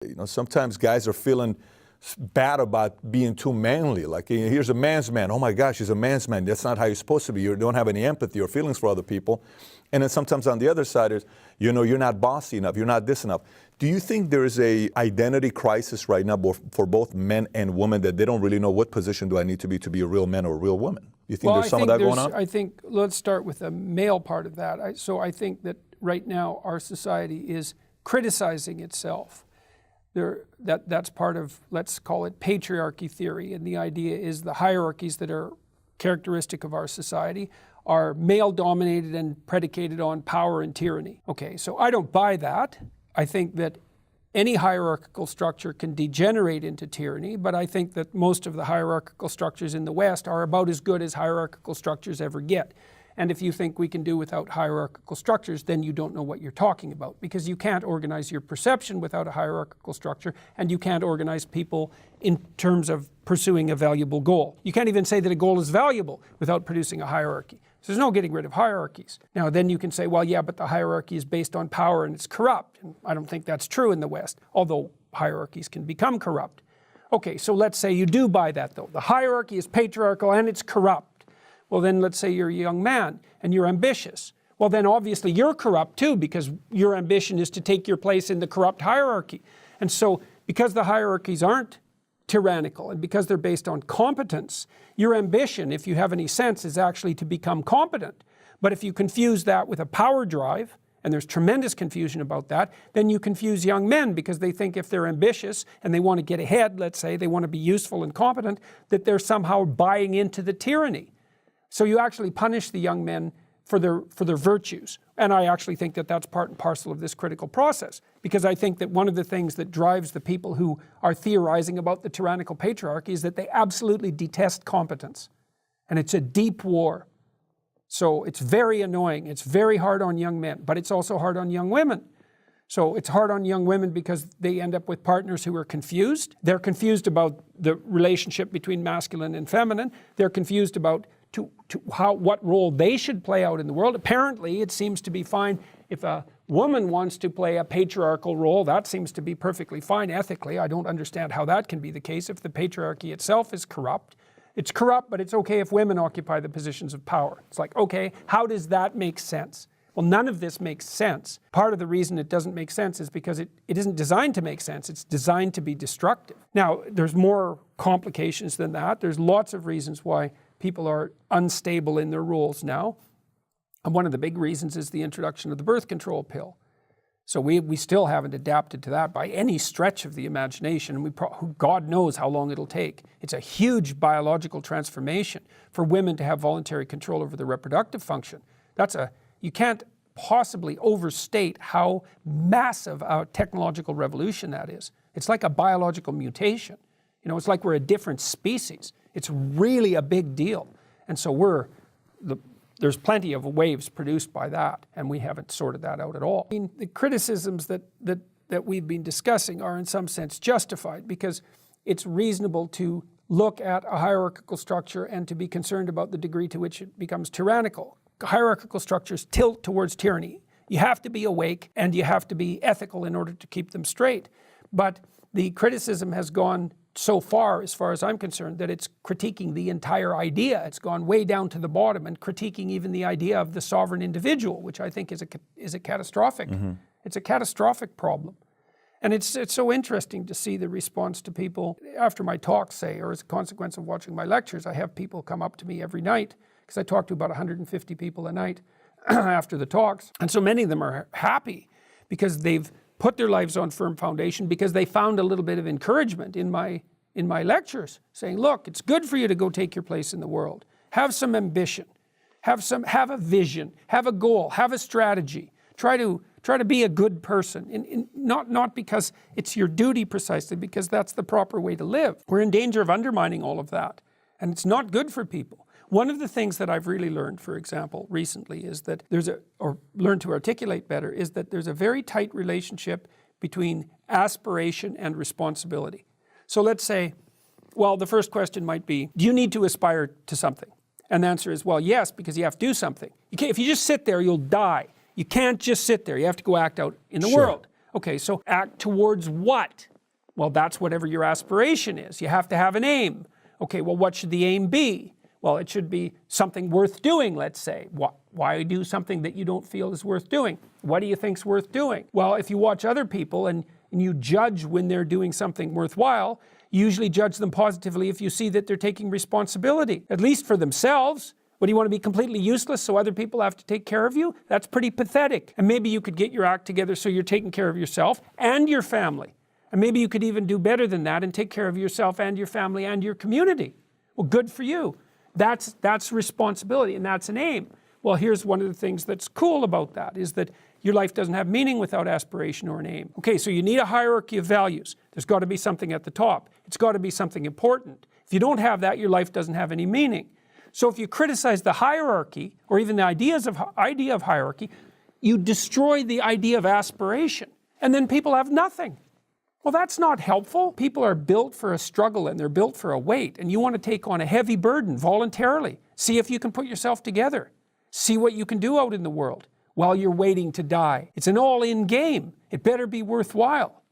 You know, sometimes guys are feeling bad about being too manly. Like, here's a man's man. Oh my gosh, he's a man's man. That's not how you're supposed to be. You don't have any empathy or feelings for other people. And then sometimes on the other side is, you know, you're not bossy enough. You're not this enough. Do you think there is a identity crisis right now for both men and women, that they don't really know what position do I need to be a real man or a real woman? You think there's some of that going on? I think, let's start with the male part of that. So I think that right now our society is criticizing itself. That's part of, let's call it patriarchy theory. And the idea is the hierarchies that are characteristic of our society are male-dominated and predicated on power and tyranny. Okay, so I don't buy that. I think that any hierarchical structure can degenerate into tyranny, but I think that most of the hierarchical structures in the West are about as good as hierarchical structures ever get. And if you think we can do without hierarchical structures, then you don't know what you're talking about, because you can't organize your perception without a hierarchical structure, and you can't organize people in terms of pursuing a valuable goal. You can't even say that a goal is valuable without producing a hierarchy. So there's no getting rid of hierarchies. Now then you can say, well, yeah, but the hierarchy is based on power and it's corrupt. And I don't think that's true in the West, although hierarchies can become corrupt. Okay, so let's say you do buy that though. The hierarchy is patriarchal and it's corrupt. Well, then let's say you're a young man and you're ambitious. Well, then obviously you're corrupt too, because your ambition is to take your place in the corrupt hierarchy. And so because the hierarchies aren't tyrannical and because they're based on competence, your ambition, if you have any sense, is actually to become competent. But if you confuse that with a power drive, and there's tremendous confusion about that, then you confuse young men, because they think if they're ambitious and they want to get ahead, let's say, they want to be useful and competent, that they're somehow buying into the tyranny. So you actually punish the young men for their virtues. And I actually think that that's part and parcel of this critical process, because I think that one of the things that drives the people who are theorizing about the tyrannical patriarchy is that they absolutely detest competence. And it's a deep war. So it's very annoying. It's very hard on young men, but it's also hard on young women. So it's hard on young women because they end up with partners who are confused. They're confused about the relationship between masculine and feminine. They're confused about what role they should play out in the world. Apparently, it seems to be fine if a woman wants to play a patriarchal role. That seems to be perfectly fine ethically. I don't understand how that can be the case if the patriarchy itself is corrupt. It's corrupt, but it's okay if women occupy the positions of power. It's like, okay, how does that make sense? Well, none of this makes sense. Part of the reason it doesn't make sense is because it isn't designed to make sense. It's designed to be destructive. Now, there's more complications than that. There's lots of reasons why people are unstable in their roles now. And one of the big reasons is the introduction of the birth control pill. So we still haven't adapted to that by any stretch of the imagination. And God knows how long it'll take. It's a huge biological transformation for women to have voluntary control over their reproductive function. You can't possibly overstate how massive a technological revolution that is. It's like a biological mutation. You know, it's like we're a different species. It's really a big deal. And so there's plenty of waves produced by that, and we haven't sorted that out at all. I mean, the criticisms that we've been discussing are in some sense justified, because it's reasonable to look at a hierarchical structure and to be concerned about the degree to which it becomes tyrannical. Hierarchical structures tilt towards tyranny. You have to be awake and you have to be ethical in order to keep them straight. But the criticism has gone so far as I'm concerned, that it's critiquing the entire idea. It's gone way down to the bottom and critiquing even the idea of the sovereign individual, which I think is a catastrophic. Mm-hmm. It's a catastrophic problem. And it's so interesting to see the response to people after my talks, say, or as a consequence of watching my lectures. I have people come up to me every night, because I talk to about 150 people a night after the talks. And so many of them are happy because they've put their lives on firm foundation, because they found a little bit of encouragement in my lectures, saying, look, it's good for you to go take your place in the world. Have some ambition, have a vision, have a goal, have a strategy. Try to be a good person, not because it's your duty precisely, because that's the proper way to live. We're in danger of undermining all of that, and it's not good for people. One of the things that I've really learned, for example, recently is that learned to articulate better, is that there's a very tight relationship between aspiration and responsibility. So let's say, well, the first question might be, do you need to aspire to something? And the answer is, well, yes, because you have to do something. If you just sit there, you'll die. You can't just sit there. You have to go act out in the world. Okay, so act towards what? Well, that's whatever your aspiration is. You have to have an aim. Okay, well, what should the aim be? Well, it should be something worth doing, let's say. Why do something that you don't feel is worth doing? What do you think's worth doing? Well, if you watch other people and you judge when they're doing something worthwhile, you usually judge them positively if you see that they're taking responsibility, at least for themselves. What, do you want to be completely useless so other people have to take care of you? That's pretty pathetic. And maybe you could get your act together so you're taking care of yourself and your family. And maybe you could even do better than that and take care of yourself and your family and your community. Well, good for you. That's responsibility, and that's an aim. Well, here's one of the things that's cool about that, is that your life doesn't have meaning without aspiration or an aim. Okay, so you need a hierarchy of values. There's got to be something at the top. It's got to be something important. If you don't have that, your life doesn't have any meaning. So if you criticize the hierarchy, or even the idea of hierarchy, you destroy the idea of aspiration, and then people have nothing. Well, that's not helpful. People are built for a struggle and they're built for a weight, and you want to take on a heavy burden voluntarily. See if you can put yourself together. See what you can do out in the world while you're waiting to die. It's an all-in game. It better be worthwhile.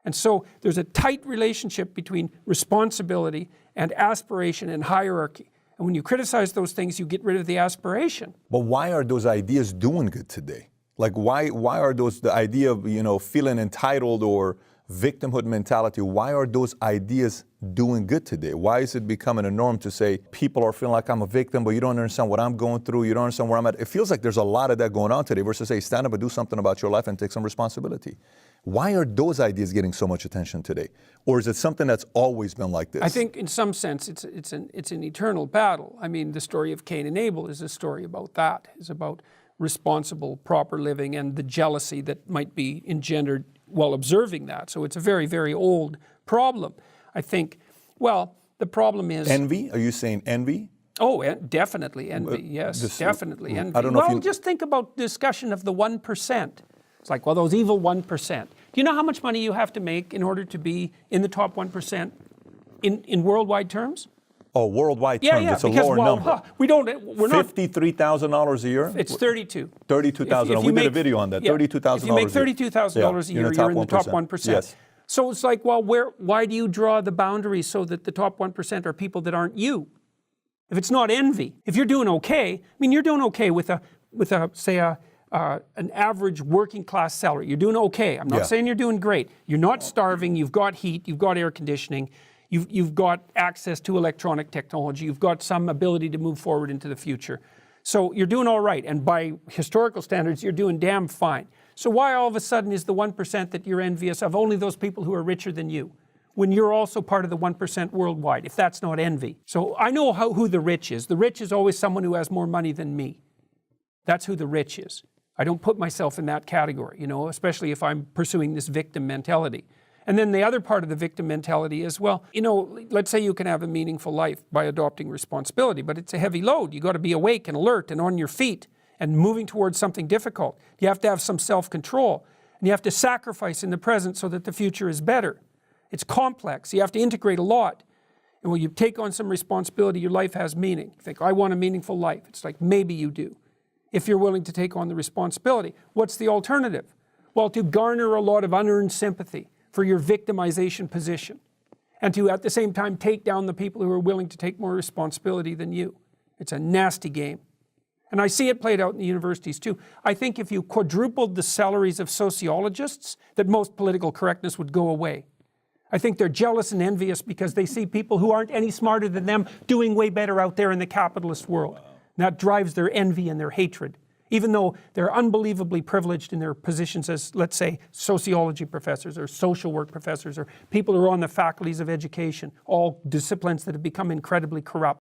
And so there's a tight relationship between responsibility and aspiration and hierarchy. And when you criticize those things, you get rid of the aspiration. But why are those ideas doing good today? Like why are those, the idea of, feeling entitled or victimhood mentality, why are those ideas doing good today? Why is it becoming a norm to say people are feeling like I'm a victim, but you don't understand what I'm going through, you don't understand where I'm at? It feels like there's a lot of that going on today versus say stand up and do something about your life and take some responsibility. Why are those ideas getting so much attention today? Or is it something that's always been like this? I think in some sense it's an eternal battle. I mean, the story of Cain and Abel is a story about that. It's about responsible, proper living and the jealousy that might be engendered while observing that. So it's a very, very old problem. I think, well, the problem is... Envy? Are you saying envy? Oh, definitely envy, yes, definitely envy. I don't know just think about the discussion of the 1%. It's like, well, those evil 1%. Do you know how much money you have to make in order to be in the top 1% in worldwide terms? Oh, worldwide terms, it's a lower number. We're not... $53,000 a year? It's 32. $32,000. We did a video on that. $32,000 If you make $32,000 a year, you're in the top 1%. Yes. So it's like, well, why do you draw the boundaries so that the top 1% are people that aren't you? If it's not envy, if you're doing okay, I mean, you're doing okay with an average working class salary. You're doing okay. I'm not saying you're doing great. You're not starving. You've got heat. You've got air conditioning. You've got access to electronic technology. You've got some ability to move forward into the future. So you're doing all right. And by historical standards, you're doing damn fine. So why all of a sudden is the 1% that you're envious of only those people who are richer than you, when you're also part of the 1% worldwide, if that's not envy? So I know who the rich is. The rich is always someone who has more money than me. That's who the rich is. I don't put myself in that category, especially if I'm pursuing this victim mentality. And then the other part of the victim mentality is, well, let's say you can have a meaningful life by adopting responsibility, but it's a heavy load. You got to be awake and alert and on your feet and moving towards something difficult. You have to have some self-control, and you have to sacrifice in the present so that the future is better. It's complex. You have to integrate a lot. And when you take on some responsibility, your life has meaning. You think, I want a meaningful life. It's like, maybe you do, if you're willing to take on the responsibility. What's the alternative? Well, to garner a lot of unearned sympathy for your victimization position, and to at the same time take down the people who are willing to take more responsibility than you. It's a nasty game. And I see it played out in the universities too. I think if you quadrupled the salaries of sociologists, that most political correctness would go away. I think they're jealous and envious because they see people who aren't any smarter than them doing way better out there in the capitalist world. Wow. And that drives their envy and their hatred, even though they're unbelievably privileged in their positions as, let's say, sociology professors or social work professors or people who are on the faculties of education, all disciplines that have become incredibly corrupt.